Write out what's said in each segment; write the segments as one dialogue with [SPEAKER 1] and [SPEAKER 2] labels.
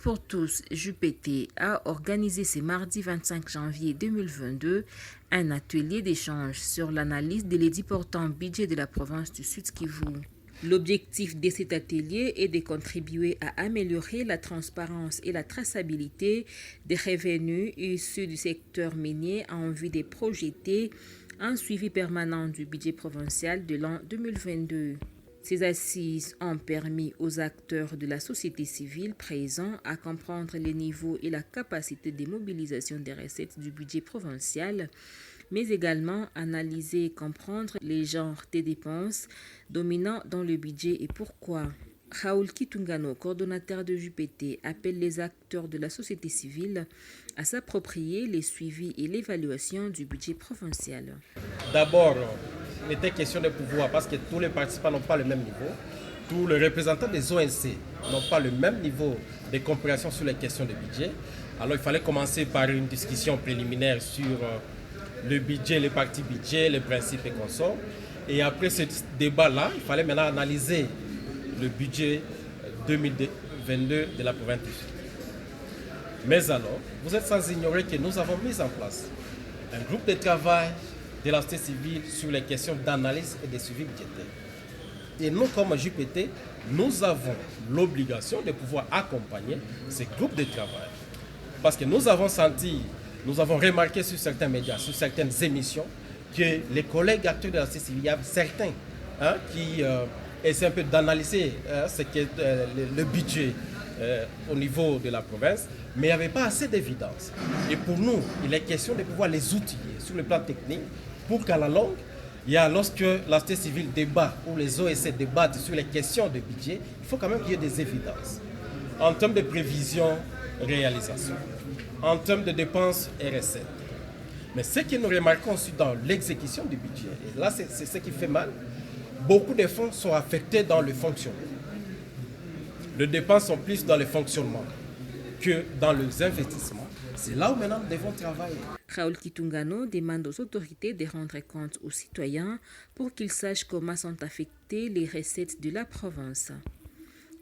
[SPEAKER 1] pour tous, JUPT, a organisé ce mardi 25 janvier 2022 un atelier d'échange sur l'analyse des les portant budget de la province du Sud-Kivu. L'objectif de cet atelier est de contribuer à améliorer la transparence et la traçabilité des revenus issus du secteur minier en vue de projeter un suivi permanent du budget provincial de l'an 2022. Ces assises ont permis aux acteurs de la société civile présents à comprendre les niveaux et la capacité de mobilisation des recettes du budget provincial, mais également analyser et comprendre les genres des dépenses dominants dans le budget et pourquoi. Raoul Kitungano, coordonnateur de JUPT, appelle les acteurs de la société civile à s'approprier les suivis et l'évaluation du budget provincial.
[SPEAKER 2] D'abord, il était question de pouvoir, parce que tous les participants n'ont pas le même niveau. Tous les représentants des ONC n'ont pas le même niveau de compréhension sur les questions de budget. Alors il fallait commencer par une discussion préliminaire sur le budget, les parties budget, les principes et consorts. Et après ce débat-là, il fallait maintenant analyser le budget 2022 de la province du Sud. Mais alors, vous êtes sans ignorer que nous avons mis en place un groupe de travail de la société civile sur les questions d'analyse et de suivi budgétaire. Et nous, comme JUPT, nous avons l'obligation de pouvoir accompagner ces groupes de travail. Parce que nous avons senti, nous avons remarqué sur certains médias, sur certaines émissions, que les collègues acteurs de la société civile, il y a certains qui essaient un peu d'analyser le budget au niveau de la province, mais il n'y avait pas assez d'évidence. Et pour nous, il est question de pouvoir les outiller sur le plan technique pour qu'à la longue, lorsque la société civile débat ou les OSC débattent sur les questions de budget, il faut quand même qu'il y ait des évidences. En termes de prévision, réalisation, en termes de dépenses et recettes. Mais ce que nous remarquons aussi dans l'exécution du budget, et là c'est ce qui fait mal, beaucoup de fonds sont affectés dans le fonctionnement. Les dépenses sont plus dans le fonctionnement que dans les investissements. C'est là où maintenant nous devons travailler.
[SPEAKER 1] Raoul Kitungano demande aux autorités de rendre compte aux citoyens pour qu'ils sachent comment sont affectées les recettes de la province.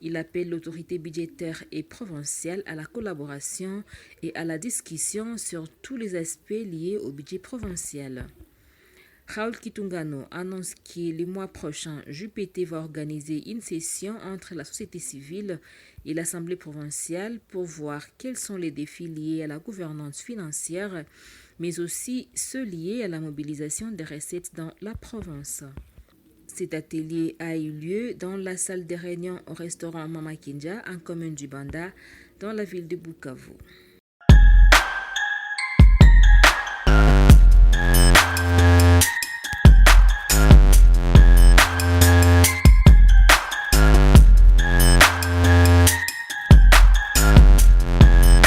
[SPEAKER 1] Il appelle l'autorité budgétaire et provinciale à la collaboration et à la discussion sur tous les aspects liés au budget provincial. Raoul Kitungano annonce que le mois prochain, JUPT va organiser une session entre la société civile et l'Assemblée provinciale pour voir quels sont les défis liés à la gouvernance financière, mais aussi ceux liés à la mobilisation des recettes dans la province. Cet atelier a eu lieu dans la salle de réunion au restaurant Mama Kinja en commune du Banda, dans la ville de Bukavu.